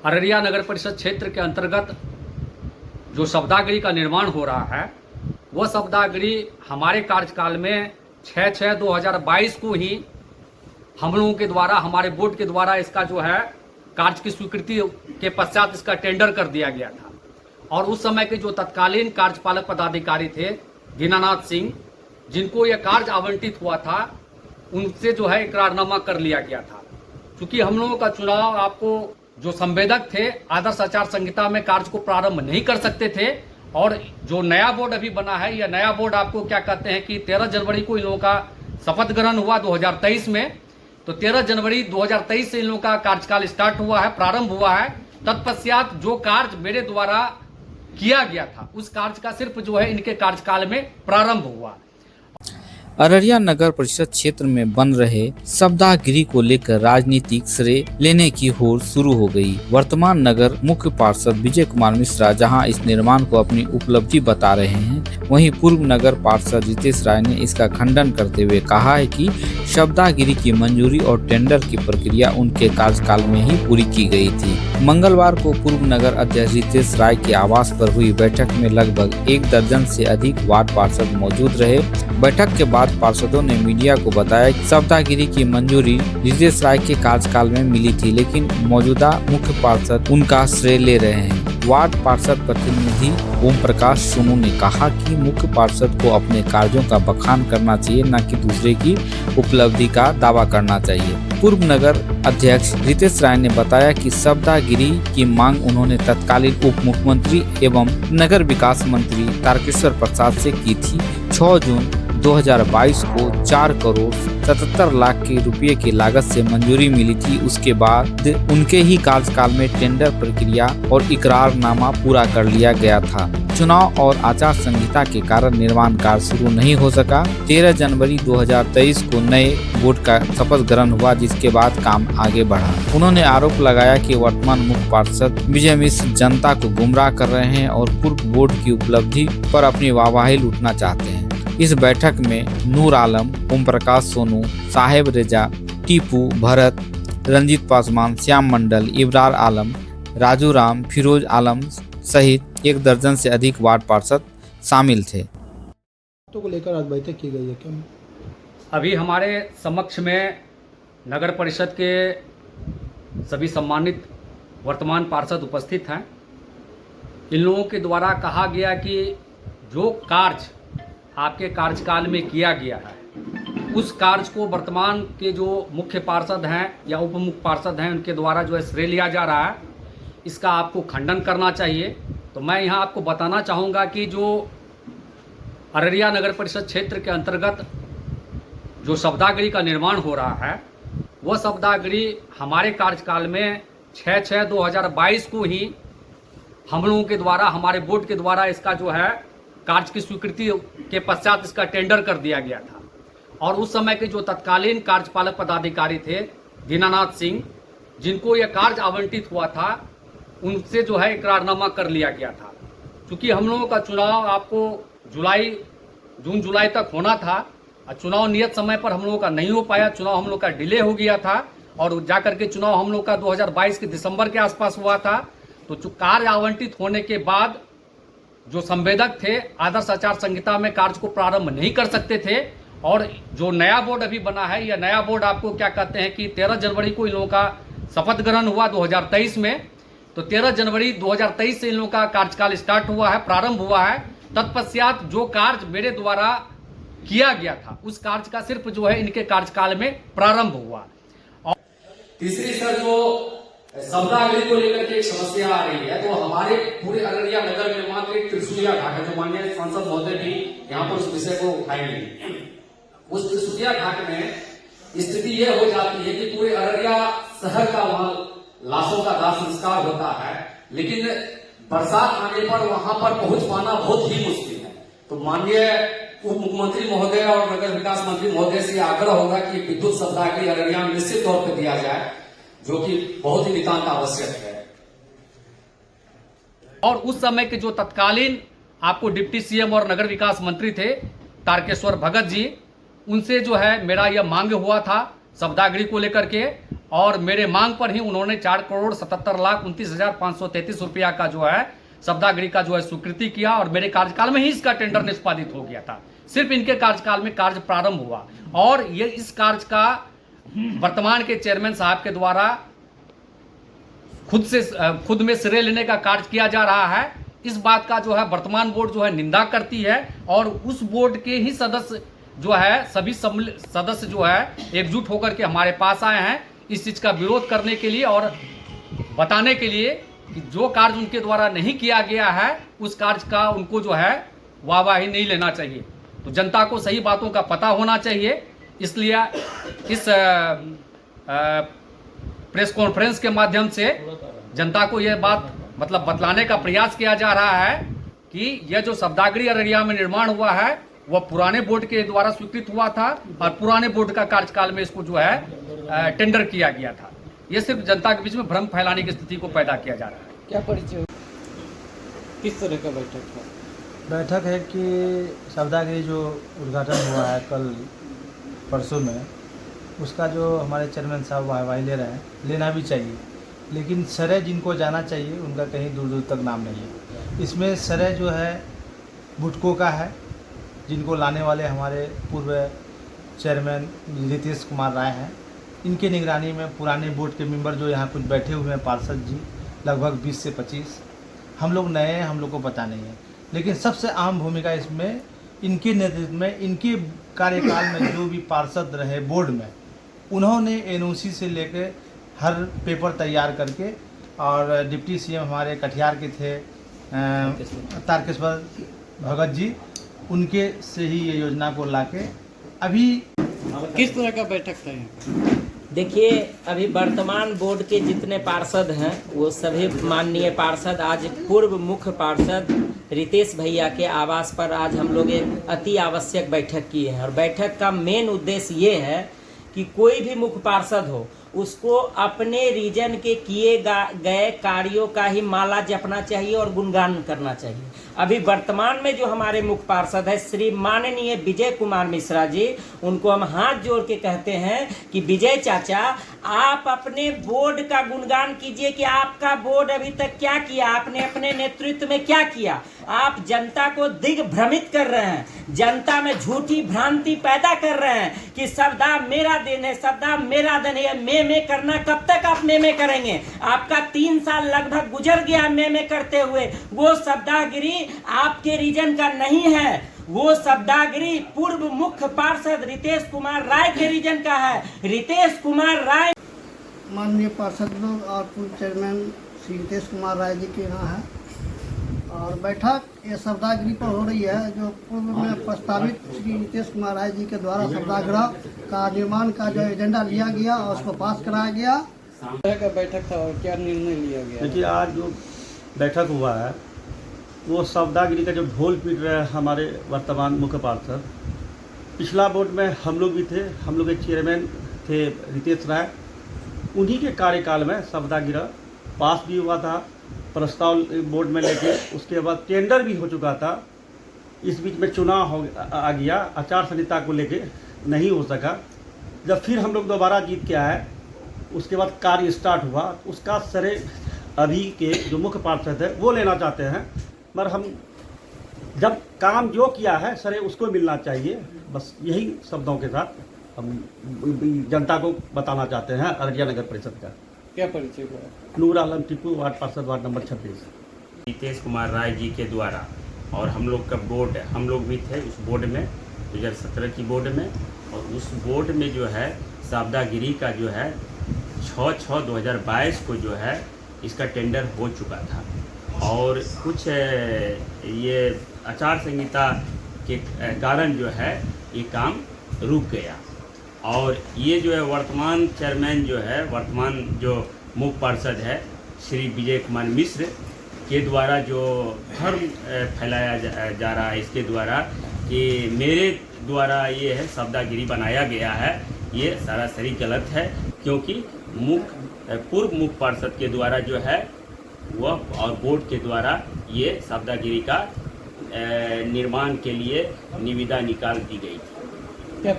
अररिया नगर परिषद क्षेत्र के अंतर्गत जो शब्दागृह का निर्माण हो रहा है, वह शब्दागृह हमारे कार्यकाल में 6/6/2022 को ही हम लोगों के द्वारा, हमारे बोर्ड के द्वारा इसका जो है कार्य की स्वीकृति के पश्चात इसका टेंडर कर दिया गया था। और उस समय के जो तत्कालीन कार्यपालक पदाधिकारी थे दीनानाथ सिंह, जिनको यह कार्य आवंटित हुआ था, उनसे जो है इकरारनामा कर लिया गया था। क्योंकि हम लोगों का चुनाव, आपको जो संवेदक थे, आदर्श आचार संहिता में कार्य को प्रारंभ नहीं कर सकते थे। और जो नया बोर्ड अभी बना है, यह नया बोर्ड आपको क्या कहते हैं कि 13 जनवरी को इन लोगों का शपथ ग्रहण हुआ 2023 में। तो 13 जनवरी 2023 से इन लोगों का कार्यकाल स्टार्ट हुआ है, प्रारंभ हुआ है। तत्पश्चात जो कार्य मेरे द्वारा किया गया था, उस कार्य का सिर्फ जो है इनके कार्यकाल में प्रारंभ हुआ। अररिया नगर परिषद क्षेत्र में बन रहे शब्दागृह को लेकर राजनीतिक श्रेय लेने की होड़ शुरू हो गई। वर्तमान नगर मुख्य पार्षद विजय कुमार मिश्रा जहां इस निर्माण को अपनी उपलब्धि बता रहे हैं, वहीं पूर्व नगर पार्षद रितेश राय ने इसका खंडन करते हुए कहा है कि शब्दागृह की मंजूरी और टेंडर की प्रक्रिया उनके कार्यकाल में ही पूरी की गई थी। मंगलवार को पूर्व नगर अध्यक्ष रितेश राय के आवास पर हुई बैठक में लगभग 1 दर्जन से अधिक वार्ड पार्षद मौजूद रहे। बैठक के बाद पार्षदों ने मीडिया को बताया कि शब्दागृह की मंजूरी रितेश राय के कार्यकाल में मिली थी, लेकिन मौजूदा मुख्य पार्षद उनका श्रेय ले रहे हैं। वार्ड पार्षद प्रतिनिधि ओम प्रकाश सोनू ने कहा कि मुख्य पार्षद को अपने कार्यों का बखान करना चाहिए, न कि दूसरे की उपलब्धि का दावा करना चाहिए। पूर्व नगर अध्यक्ष रितेश राय ने बताया कि शब्दागृह की मांग उन्होंने तत्कालीन उप मुख्यमंत्री एवं नगर विकास मंत्री तारकेश्वर प्रसाद से की थी। 6 जून 2022 को 4 करोड़ 77 लाख के रुपये की लागत से मंजूरी मिली थी। उसके बाद उनके ही कार्यकाल में टेंडर प्रक्रिया और इकरारनामा पूरा कर लिया गया था। चुनाव और आचार संहिता के कारण निर्माण कार्य शुरू नहीं हो सका। 13 जनवरी 2023 को नए बोर्ड का शपथ ग्रहण हुआ, जिसके बाद काम आगे बढ़ा। उन्होंने आरोप लगाया कि वर्तमान मुख्य पार्षद विजय मिश्र जनता को गुमराह कर रहे हैं और पूर्व बोर्ड की उपलब्धि पर अपनी वाहवाही लूटना चाहते हैं। इस बैठक में नूर आलम, ओम प्रकाश सोनू, साहेब रेजा, टीपू, भरत, रंजीत पासवान, श्याम मंडल, इब्रार आलम, राजू राम, फिरोज आलम सहित 1 दर्जन से अधिक वार्ड पार्षद शामिल थे। तो को लेकर आज बैठक की गई है क्या? अभी हमारे समक्ष में नगर परिषद के सभी सम्मानित वर्तमान पार्षद उपस्थित हैं। इन लोगों के द्वारा कहा गया कि जो कार्य आपके कार्यकाल में किया गया है, उस कार्य को वर्तमान के जो मुख्य पार्षद हैं या उप मुख्य पार्षद हैं, उनके द्वारा जो है श्रेय लिया जा रहा है। इसका आपको खंडन करना चाहिए। तो मैं यहाँ आपको बताना चाहूँगा कि जो अररिया नगर परिषद क्षेत्र के अंतर्गत जो शब्दागृह का निर्माण हो रहा है, वह शब्दागृह हमारे कार्यकाल में 6/6/2022 को ही हम लोगों के द्वारा, हमारे बोर्ड के द्वारा इसका जो है कार्य की स्वीकृति के पश्चात इसका टेंडर कर दिया गया था। और उस समय के जो तत्कालीन कार्यपालक पदाधिकारी थे दीनानाथ सिंह, जिनको यह कार्य आवंटित हुआ था, उनसे जो है इकरारनामा कर लिया गया था। क्योंकि हम लोगों का चुनाव आपको जून जुलाई तक होना था और चुनाव नियत समय पर हम लोगों का नहीं हो पाया। चुनाव हम लोग का डिले हो गया था और जाकर के चुनाव हम लोग का 2022 के दिसंबर के आसपास हुआ था। तो कार्य आवंटित होने के बाद जो संवेदक थे, आदर्श आचार संहिता में कार्य को प्रारंभ नहीं कर सकते थे। और जो नया बोर्ड अभी बना है, यह नया बोर्ड आपको क्या कहते हैं कि 13 जनवरी को इन लोगों का शपथ ग्रहण हुआ 2023 में। तो 13 जनवरी 2023 से इन लोगों का कार्यकाल स्टार्ट हुआ है, प्रारंभ हुआ है। तत्पश्चात जो कार्य मेरे द्वारा किया गया था, उस कार्य का सिर्फ जो है इनके कार्यकाल में प्रारंभ हुआ। और तीसरी सर जो शब्दागृह को लेकर के एक समस्या आ रही है, तो हमारे पूरे अररिया नगर निर्माण के त्रिशूलिया घाट है, जो माननीय सांसद महोदय भी यहाँ पर उस विषय को उठाएंगे। उस त्रिशूलिया घाट में स्थिति यह हो जाती है कि पूरे अररिया शहर का वहां लाशों का दाह संस्कार होता है, लेकिन बरसात आने पर वहां पर पहुंच पाना बहुत ही मुश्किल है। तो माननीय उप मुख्यमंत्री महोदय और नगर विकास मंत्री महोदय से आग्रह होगा कि विद्युत शब्दागृह अररिया में निश्चित तौर पर दिया जाए, जो कि बहुत ही नितांत आवश्यक है। और उस समय के जो तत्कालीन आपको डिप्टी सीएम और नगर विकास मंत्री थे तारकेश्वर भगत जी, उनसे जो है मेरा यह मांग हुआ था शब्दागृह को लेकर के। और मेरे मांग पर ही उन्होंने 4,77,29,533 रुपया का जो है शब्दागिरी का जो है स्वीकृति किया और मेरे कार्यकाल में ही इसका टेंडर निष्पादित हो गया था। सिर्फ इनके कार्यकाल में कार्य प्रारंभ हुआ और ये इस कार्य का वर्तमान के चेयरमैन साहब के द्वारा खुद में श्रेय लेने का कार्य किया जा रहा है। इस बात का जो है वर्तमान बोर्ड जो है निंदा करती है और उस बोर्ड के ही सदस्य जो है सभी सदस्य जो है एकजुट होकर के हमारे पास आए हैं इस चीज़ का विरोध करने के लिए और बताने के लिए कि जो कार्य उनके द्वारा नहीं किया गया है उस कार्य का उनको जो है वाहवाही नहीं लेना चाहिए। तो जनता को सही बातों का पता होना चाहिए, इसलिए इस प्रेस कॉन्फ्रेंस के माध्यम से जनता को यह बात मतलब बतलाने का प्रयास किया जा रहा है कि यह जो शब्दागिरी अररिया में निर्माण हुआ है वह पुराने बोर्ड के द्वारा स्वीकृत हुआ था और पुराने बोर्ड का कार्यकाल में इसको जो है टेंडर किया गया था। ये सिर्फ जनता के बीच में भ्रम फैलाने की स्थिति को पैदा किया जा रहा है। क्या परिचय, किस तरह का बैठक था? बैठक है कि शब्दागिरी जो उद्घाटन हुआ है कल परसों में, उसका जो हमारे चेयरमैन साहब वाहवाही ले रहे हैं, लेना भी चाहिए, लेकिन श्रेय जिनको जाना चाहिए उनका कहीं दूर दूर तक नाम नहीं है। इसमें श्रेय जो है बुटको का है, जिनको लाने वाले हमारे पूर्व चेयरमैन रितेश कुमार राय हैं। इनके निगरानी में पुराने बोर्ड के मेंबर जो यहाँ कुछ बैठे हुए हैं पार्षद जी, लगभग 20 से 25। हम लोग नए हैं, हम लोग को पता नहीं है, लेकिन सबसे अहम भूमिका इसमें इनके नेतृत्व में, इनके कार्यकाल में जो भी पार्षद रहे बोर्ड में, उन्होंने एनओसी से लेकर हर पेपर तैयार करके, और डिप्टी सीएम हमारे कटिहार के थे तारकेश्वर भगत जी, उनके से ही ये योजना को लाके अभी किस तरह का बैठक था यहाँ? देखिए, अभी वर्तमान बोर्ड के जितने पार्षद हैं वो सभी माननीय पार्षद आज पूर्व मुख्य पार्षद रितेश भैया के आवास पर आज हम लोग एक अति आवश्यक बैठक किए हैं और बैठक का मेन उद्देश्य ये है कि कोई भी मुख्य पार्षद हो उसको अपने रीजन के किए गए कार्यों का ही माला जपना चाहिए और गुणगान करना चाहिए। अभी वर्तमान में जो हमारे मुख्य पार्षद है श्री माननीय विजय कुमार मिश्रा जी, उनको हम हाथ जोड़ के कहते हैं कि विजय चाचा, आप अपने बोर्ड का गुणगान कीजिए कि आपका बोर्ड अभी तक क्या किया, आपने अपने नेतृत्व में क्या किया। आप जनता को दिग्भ्रमित कर रहे हैं, जनता में झूठी भ्रांति पैदा कर रहे हैं कि शब्दा मेरा दिन है, शब्दा मेरा दिन है। में करना कब तक आप में करेंगे? आपका 3 साल लगभग गुजर गया में करते हुए। वो शब्दागिरी आपके रीजन का नहीं है, वो शब्दागिरी पूर्व मुख्य पार्षद रितेश कुमार राय के रीजन का है। रितेश कुमार राय माननीय पार्षद लोग और पूर्व चेयरमैन श्री रितेश कुमार राय जी के यहाँ है और बैठक ये शब्दागिरी पर हो रही है जो पूर्व में प्रस्तावित श्री रितेश कुमार राय जी के द्वारा शब्दागृह का निर्माण का जो एजेंडा लिया गया और उसको पास कराया गया। किस तरह का बैठक था और क्या निर्णय लिया गया? देखिए, आज जो बैठक हुआ है वो शब्दागिरी का जो ढोल पीट रहे हैं हमारे वर्तमान मुख्य पार्षद, पिछला बोर्ड में हम लोग भी थे, हम लोग के चेयरमैन थे रितेश राय, उन्हीं के कार्यकाल में शब्दागिरी पास भी हुआ था, प्रस्ताव बोर्ड में लेके, उसके बाद टेंडर भी हो चुका था। इस बीच में चुनाव आ गया, आचार संहिता को लेके नहीं हो सका। जब फिर हम लोग दोबारा जीत के आए, उसके बाद कार्य स्टार्ट हुआ, उसका श्रेय अभी के जो मुख्य पार्षद है वो लेना चाहते हैं, मगर हम जब काम जो किया है श्रेय उसको मिलना चाहिए। बस यही शब्दों के साथ हम जनता को बताना चाहते हैं अररिया नगर परिषद का। क्या परिचय हुआ? नूर आलम टिप्पू, वार्ड पार्षद, वार्ड नंबर 26। रितेश कुमार राय जी के द्वारा, और हम लोग का बोर्ड है, हम लोग भी थे उस बोर्ड में 2017 की बोर्ड में, और उस बोर्ड में जो है शब्दागिरी का जो है 6/6/2022 को जो है इसका टेंडर हो चुका था और कुछ ये आचार संहिता के कारण जो है ये काम रुक गया। और ये जो है वर्तमान चेयरमैन जो है, वर्तमान जो मुख्य पार्षद है श्री विजय कुमार मिश्र के द्वारा जो भ्रम फैलाया जा रहा है इसके द्वारा कि मेरे द्वारा ये है शब्दागिरी बनाया गया है, ये सरासरी गलत है। क्योंकि पूर्व मुख्य पार्षद के द्वारा जो है वह और बोर्ड के द्वारा ये शब्दागिरी का निर्माण के लिए निविदा निकाल दी गई थी। क्या